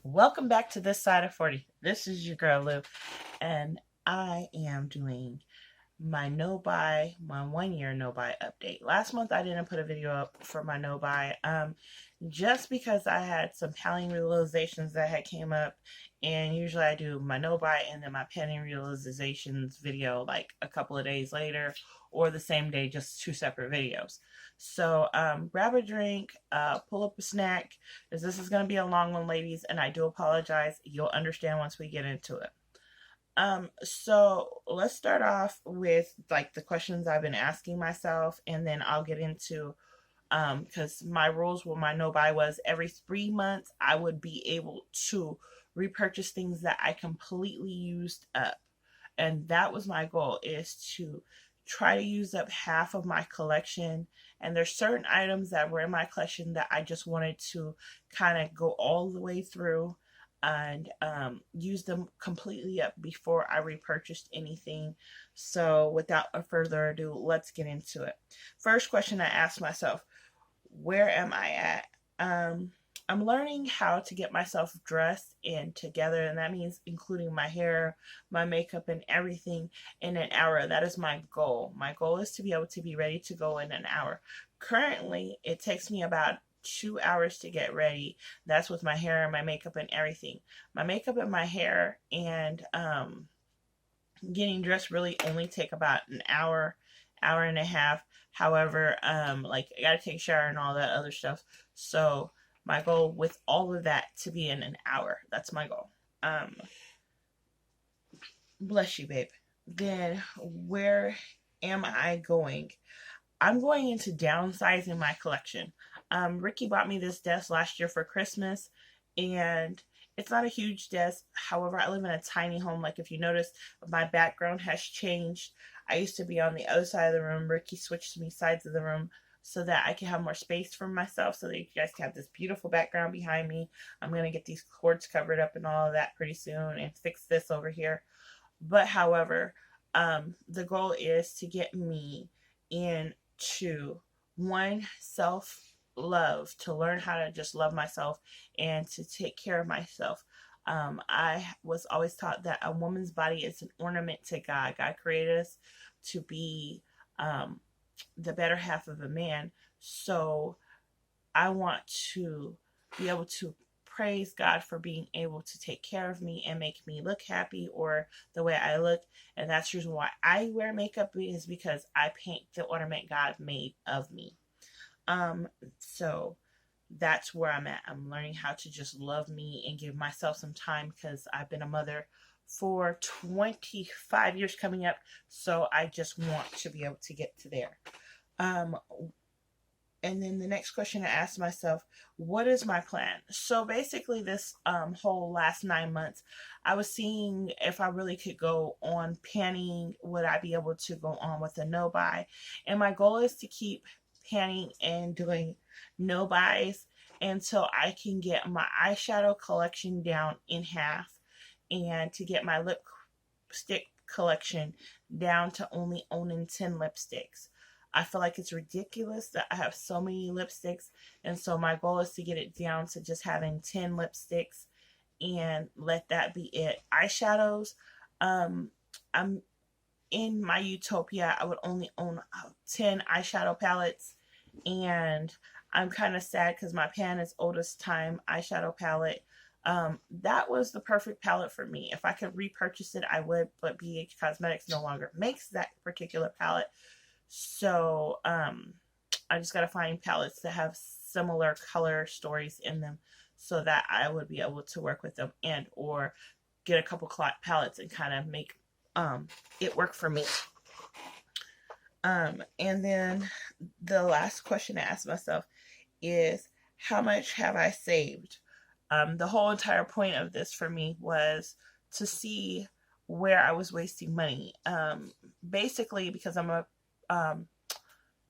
Welcome back to This Side of 40. This is your girl Lou, and I am doing my no buy, my 1 year no buy update. Last month I didn't put a video up for my no buy, just because I had some paling realizations that had came up, and usually I do my no buy and then my paling realizations video like a couple of days later or the same day, just two separate videos. So grab a drink, pull up a snack, because this is going to be a long one, ladies, and I do apologize. You'll understand once we get into it. So let's start off with like the questions I've been asking myself, and then I'll get into because my rules with my no buy was every 3 months I would be able to repurchase things that I completely used up. And that was my goal, is to try to use up half of my collection. And there's certain items that were in my collection that I just wanted to kind of go all the way through and use them completely up before I repurchased anything. So without further ado, let's get into it. First question I asked myself, where am I at? I'm learning how to get myself dressed and together, and that means including my hair, my makeup, and everything in an hour. That is my goal. My goal is to be able to be ready to go in an hour. Currently, it takes me about 2 hours to get ready. That's with my hair and my makeup and everything. My makeup and my hair and getting dressed really only take about an hour, hour and a half. However, like I gotta take a shower and all that other stuff. So my goal with all of that to be in an hour. That's my goal. Bless you, babe. Then where am I going? I'm going into downsizing my collection. Ricky bought me this desk last year for Christmas, and it's not a huge desk. However, I live in a tiny home. Like if you notice, my background has changed. I used to be on the other side of the room. Ricky switched me sides of the room so that I can have more space for myself, so that you guys can have this beautiful background behind me. I'm going to get these cords covered up and all of that pretty soon and fix this over here. But however, the goal is to get me into one, self love, to learn how to just love myself and to take care of myself. I was always taught that a woman's body is an ornament to God. God created us to be the better half of a man. So I want to be able to praise God for being able to take care of me and make me look happy, or the way I look. And that's the reason why I wear makeup, is because I paint the ornament God made of me. So that's where I'm at. I'm learning how to just love me and give myself some time, because I've been a mother for 25 years coming up. So I just want to be able to get to there. And then the next question I asked myself, what is my plan? So basically this whole last 9 months, I was seeing if I really could go on panning, would I be able to go on with a no buy? And my goal is to keep panning and doing no buys until I can get my eyeshadow collection down in half, and to get my lipstick collection down to only owning 10 lipsticks. I feel like it's ridiculous that I have so many lipsticks, and so my goal is to get it down to just having 10 lipsticks and let that be it. Eyeshadows, I'm in my utopia, I would only own 10 eyeshadow palettes, and I'm kind of sad because my pan is oldest time eyeshadow palette. That was the perfect palette for me. If I could repurchase it, I would, but BH Cosmetics no longer makes that particular palette. So I just got to find palettes that have similar color stories in them, so that I would be able to work with them, and or get a couple palettes and kind of make it work for me. And then the last question I asked myself is, how much have I saved? The whole entire point of this for me was to see where I was wasting money. Basically, because I'm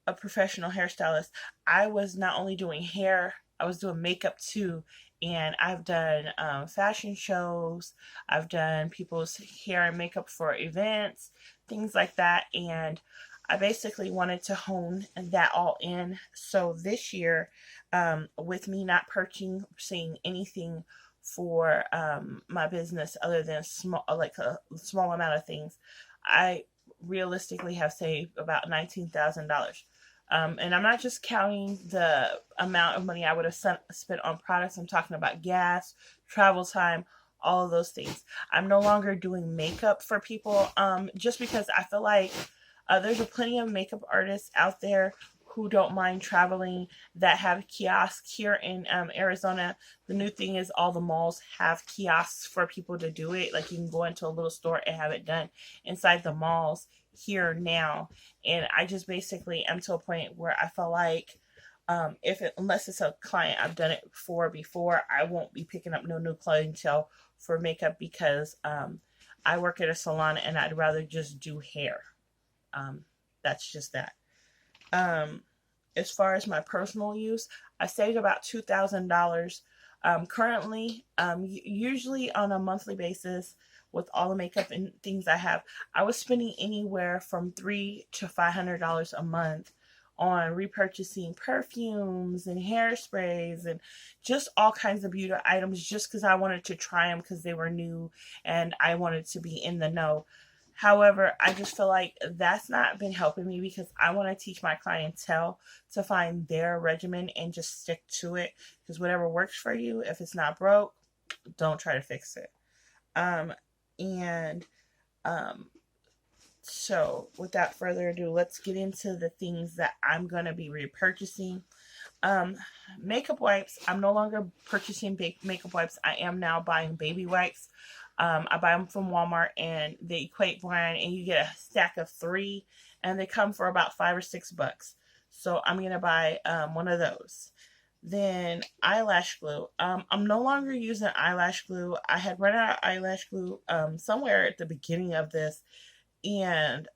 a professional hairstylist, I was not only doing hair, I was doing makeup too. And I've done fashion shows, I've done people's hair and makeup for events, things like that. And I basically wanted to hone that all in. So this year, with me not purchasing anything for my business, other than like a small amount of things, I realistically have saved about $19,000. And I'm not just counting the amount of money I would have spent on products. I'm talking about gas, travel time, all of those things. I'm no longer doing makeup for people, just because I feel like there's plenty of makeup artists out there who don't mind traveling, that have kiosks here in Arizona. The new thing is all the malls have kiosks for people to do it. Like, you can go into a little store and have it done inside the malls here now. And I just basically am to a point where I feel like unless it's a client I've done it for before, I won't be picking up no new clientele for makeup, because I work at a salon and I'd rather just do hair. That's just that. As far as my personal use, I saved about $2,000. Currently, usually on a monthly basis, with all the makeup and things I have, I was spending anywhere from $300 to $500 a month on repurchasing perfumes and hairsprays and just all kinds of beauty items, just because I wanted to try them because they were new and I wanted to be in the know. However, I just feel like that's not been helping me, because I want to teach my clientele to find their regimen and just stick to it. Because whatever works for you, if it's not broke, don't try to fix it. So without further ado, let's get into the things that I'm going to be repurchasing. Makeup wipes. I'm no longer purchasing makeup wipes. I am now buying baby wipes. I buy them from Walmart, and they equate brand, and you get a stack of 3, and they come for about $5 or $6. So I'm gonna buy one of those. Then eyelash glue. I'm no longer using eyelash glue. I had run out of eyelash glue somewhere at the beginning of this, and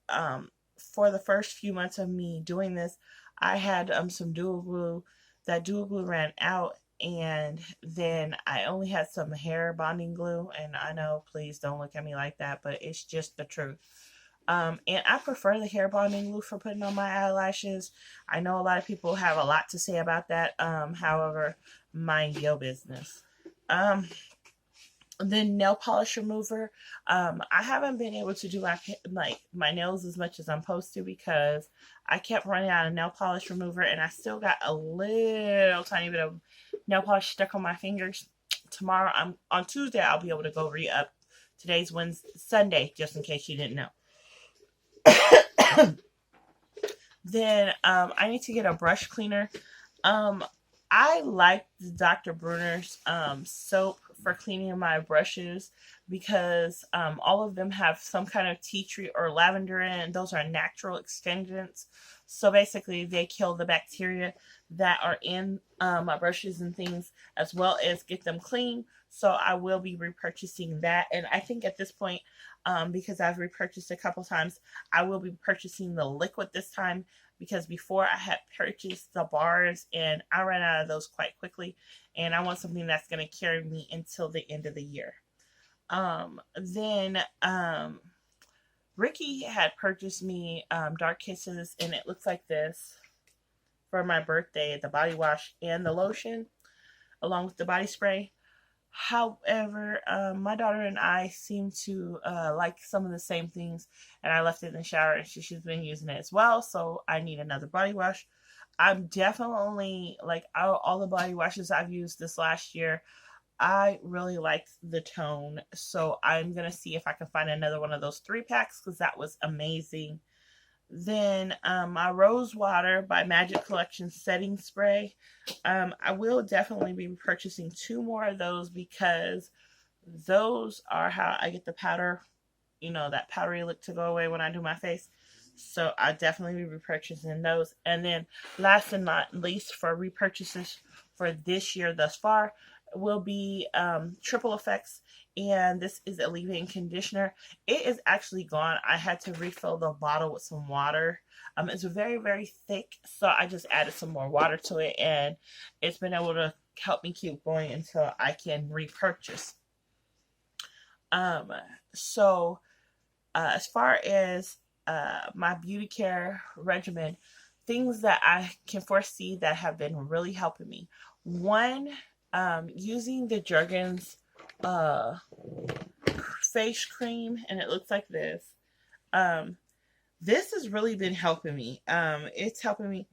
for the first few months of me doing this, I had some dual glue. That dual glue ran out, and then I only had some hair bonding glue. And I know, please don't look at me like that, but it's just the truth. And I prefer the hair bonding glue for putting on my eyelashes. I know a lot of people have a lot to say about that. However, mind your business. Then nail polish remover. I haven't been able to do like my nails as much as I'm supposed to, because I kept running out of nail polish remover, and I still got a little tiny bit of nail polish stuck on my fingers. Tomorrow, on Tuesday, I'll be able to go re-up. Today's Sunday, just in case you didn't know. Then I need to get a brush cleaner. I like the Dr. Bronner's soap for cleaning my brushes, because all of them have some kind of tea tree or lavender in it. Those are natural extendants. So basically, they kill the bacteria that are in my brushes and things, as well as get them clean. So I will be repurchasing that. And I think at this point, because I've repurchased a couple times, I will be purchasing the liquid this time, because before I had purchased the bars and I ran out of those quite quickly, and I want something that's going to carry me until the end of the year. Then Ricky had purchased me Dark Kisses, and it looks like this for my birthday, the body wash and the lotion along with the body spray. However, my daughter and I seem to like some of the same things, and I left it in the shower, and she's been using it as well, so I need another body wash. I'm definitely, like, all the body washes I've used this last year, I really liked the tone, so I'm going to see if I can find another one of those 3-packs, because that was amazing. Then my Rose Water by Magic Collection setting spray. I will definitely be purchasing 2 more of those, because those are how I get the powder, that powdery look to go away when I do my face. So I definitely be repurchasing those. And then last and not least, for repurchases for this year thus far, will be Triple Effects, and this is a leave-in conditioner. It is actually gone. I had to refill the bottle with some water. It's very, very thick, so I just added some more water to it, and it's been able to help me keep going until I can repurchase. So as far as my beauty care regimen, things that I can foresee that have been really helping me. One, using the Jergens face cream, and it looks like this. This has really been helping me. It's helping me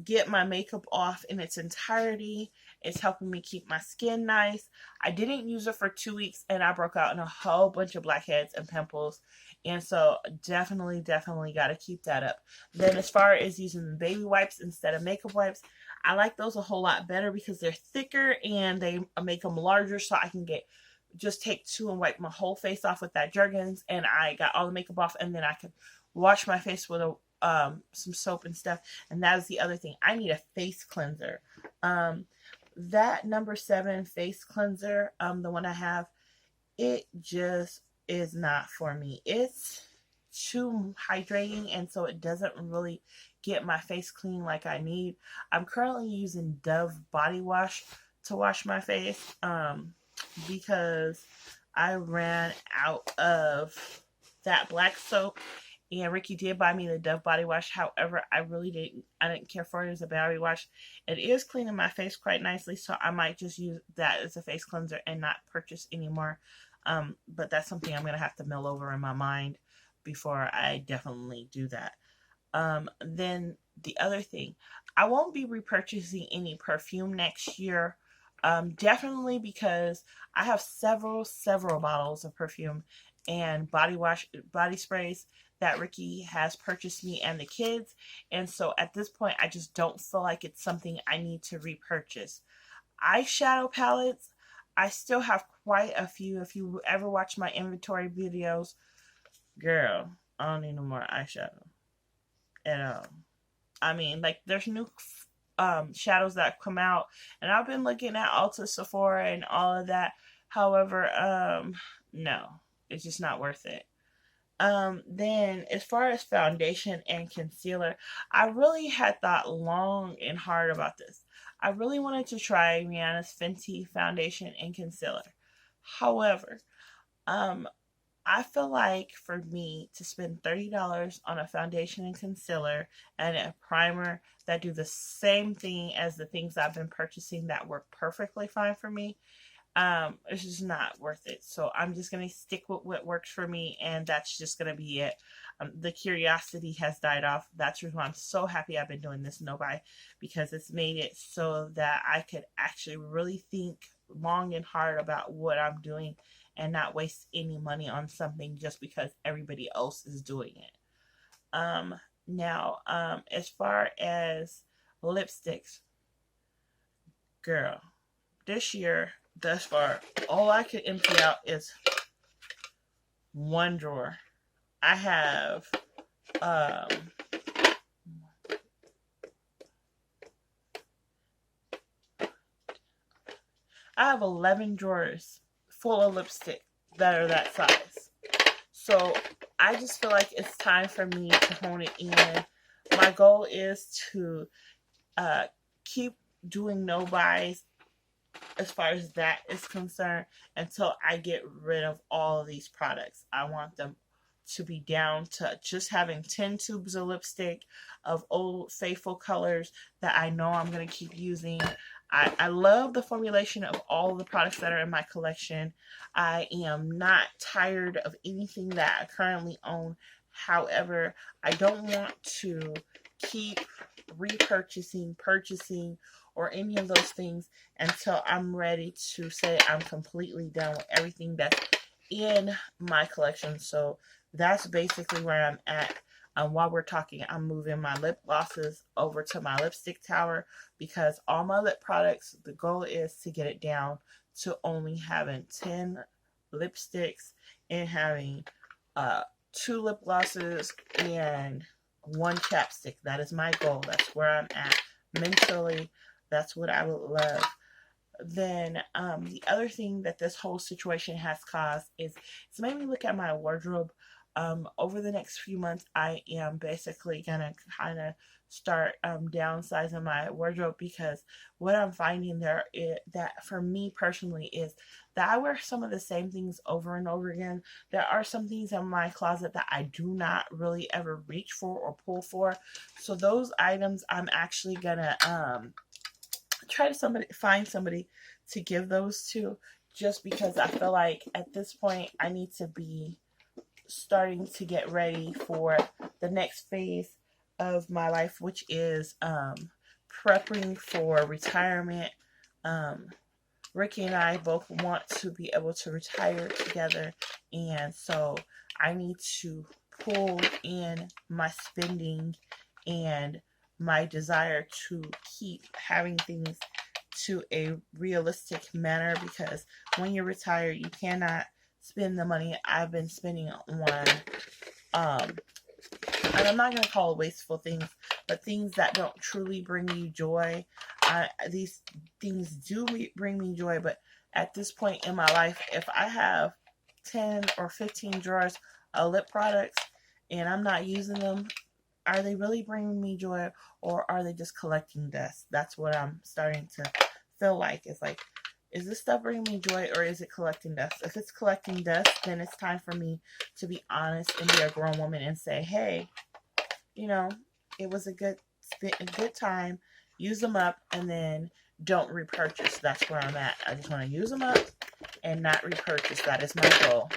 get my makeup off in its entirety. It's helping me keep my skin nice. I didn't use it for 2 weeks and I broke out in a whole bunch of blackheads and pimples. And so definitely got to keep that up. Then as far as using baby wipes instead of makeup wipes, I like those a whole lot better because they're thicker and they make them larger, so I can just take 2 and wipe my whole face off with that Jergens, and I got all the makeup off, and then I can wash my face with some soap and stuff. And that is the other thing. I need a face cleanser. That number 7 face cleanser, the one I have, it just is not for me. It's too hydrating, and so it doesn't really get my face clean like I need. I'm currently using Dove body wash to wash my face because I ran out of that black soap. And Ricky did buy me the Dove body wash. However, I didn't care for it as a body wash. It is cleaning my face quite nicely, so I might just use that as a face cleanser and not purchase anymore. But that's something I'm going to have to mull over in my mind before I definitely do that. Then the other thing, I won't be repurchasing any perfume next year. Definitely because I have several bottles of perfume and body sprays that Ricky has purchased me and the kids. And so at this point, I just don't feel like it's something I need to repurchase. Eyeshadow palettes, I still have quite a few. If you ever watch my inventory videos, girl, I don't need no more eyeshadow at all. I mean, like, there's new shadows that come out, and I've been looking at Ulta, Sephora, and all of that. However, no, it's just not worth it. Then as far as foundation and concealer, I really had thought long and hard about this. I really wanted to try Rihanna's Fenty foundation and concealer. However, I feel like for me to spend $30 on a foundation and concealer and a primer that do the same thing as the things I've been purchasing that work perfectly fine for me, it's just not worth it. So I'm just going to stick with what works for me, and that's just going to be it. The curiosity has died off. That's why I'm so happy I've been doing this no-buy, because it's made it so that I could actually really think long and hard about what I'm doing and not waste any money on something just because everybody else is doing it. Now, as far as lipsticks, girl, this year, thus far, all I could empty out is one drawer. I have I have 11 drawers full of lipstick that are that size. So I just feel like it's time for me to hone it in. My goal is to keep doing no buys as far as that is concerned until I get rid of all of these products. I want them to be down to just having 10 tubes of lipstick of old faithful colors that I know I'm going to keep using. I love the formulation of all the products that are in my collection. I am not tired of anything that I currently own. However, I don't want to keep repurchasing, purchasing, or any of those things until I'm ready to say I'm completely done with everything that's in my collection. So that's basically where I'm at. While we're talking, I'm moving my lip glosses over to my lipstick tower because all my lip products, the goal is to get it down to only having 10 lipsticks and having 2 lip glosses and 1 chapstick. That is my goal. That's where I'm at mentally. That's what I would love. Then the other thing that this whole situation has caused is it's made me look at my wardrobe. Over the next few months, I am basically going to kind of start downsizing my wardrobe because what I'm finding that for me personally is that I wear some of the same things over and over again. There are some things in my closet that I do not really ever reach for or pull for. So those items I'm actually going to try to find somebody to give those to, just because I feel like at this point I need to be starting to get ready for the next phase of my life, which is prepping for retirement. Ricky and I both want to be able to retire together, and so I need to pull in my spending and my desire to keep having things to a realistic manner, because when you're retired, you cannot spend the money I've been spending on, and I'm not going to call it wasteful things, but things that don't truly bring you joy. These things do bring me joy, but at this point in my life, if I have 10 or 15 drawers of lip products and I'm not using them, are they really bringing me joy, or are they just collecting dust? That's what I'm starting to feel like. It's like, is this stuff bringing me joy, or is it collecting dust? If it's collecting dust, then it's time for me to be honest and be a grown woman and say, hey, you know, it was a good time. Use them up, and then don't repurchase. That's where I'm at. I just want to use them up and not repurchase. That is my goal.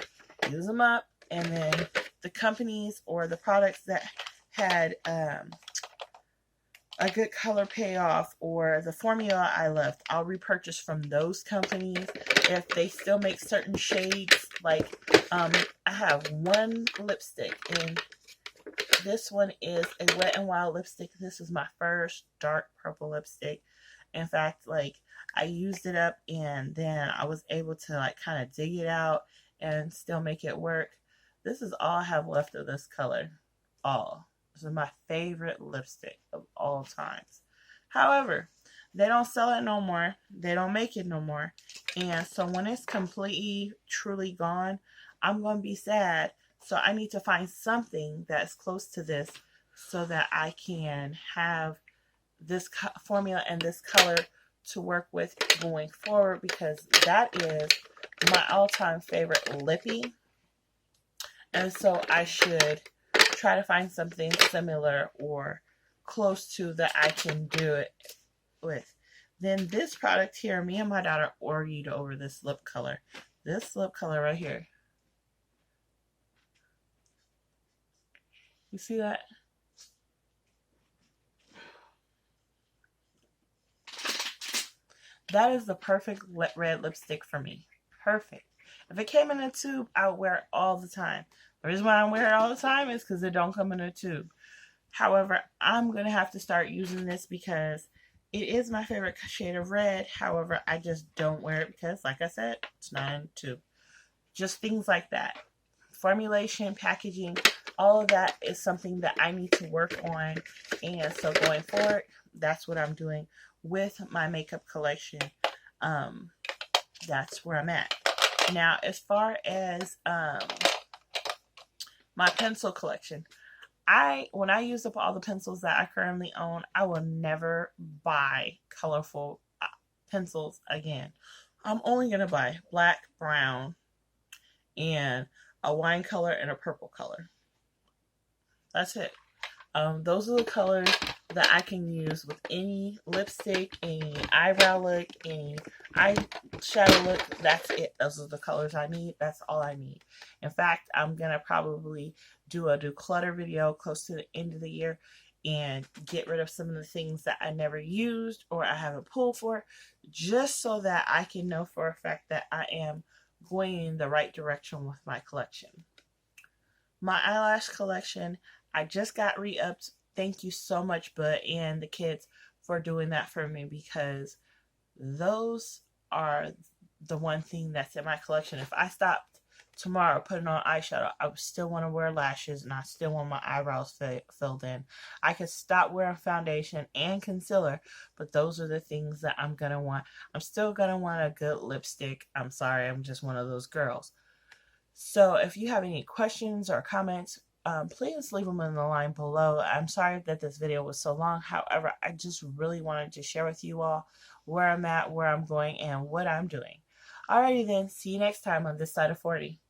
Use them up, and then the companies or the products that had a good color payoff or the formula I left, I'll repurchase from those companies. If they still make certain shades, like I have one lipstick, and this one is a Wet n Wild lipstick. This is my first dark purple lipstick. In fact, like, I used it up, and then I was able to like kind of dig it out and still make it work. This is all I have left of this color. All. This is my favorite lipstick of all times. However, they don't sell it no more. They don't make it no more. And so when it's completely, truly gone, I'm going to be sad. So I need to find something that's close to this so that I can have this formula and this color to work with going forward, because that is my all-time favorite lippy. And so I should try to find something similar or close to that I can do it with. Then this product here, me and my daughter argued over this lip color. This lip color right here. You see that? That is the perfect red lipstick for me. Perfect. If it came in a tube, I would wear it all the time. The reason why I wear it all the time is because it don't come in a tube. However, I'm going to have to start using this because it is my favorite shade of red. However, I just don't wear it because, like I said, it's not in a tube. Just things like that. Formulation, packaging, all of that is something that I need to work on. And so going forward, that's what I'm doing with my makeup collection. That's where I'm at. Now, as far as my pencil collection, when I use up all the pencils that I currently own, I will never buy colorful pencils again. I'm only going to buy black, brown, and a wine color and a purple color. That's it. Those are the colors that I can use with any lipstick, any eyebrow look, any eyeshadow look. That's it. Those are the colors I need. That's all I need. In fact, I'm going to probably do a declutter video close to the end of the year and get rid of some of the things that I never used or I haven't pulled for, just so that I can know for a fact that I am going in the right direction with my collection. My eyelash collection, I just got re-upped. Thank you so much, Bud and the kids, for doing that for me, because those are the one thing that's in my collection. If I stopped tomorrow putting on eyeshadow, I would still want to wear lashes and I still want my eyebrows filled in. I could stop wearing foundation and concealer, but those are the things that I'm going to want. I'm still going to want a good lipstick. I'm sorry, I'm just one of those girls. So if you have any questions or comments, please leave them in the line below. I'm sorry that this video was so long. However, I just really wanted to share with you all where I'm at, where I'm going, and what I'm doing. Alrighty then, see you next time on This Side of 40.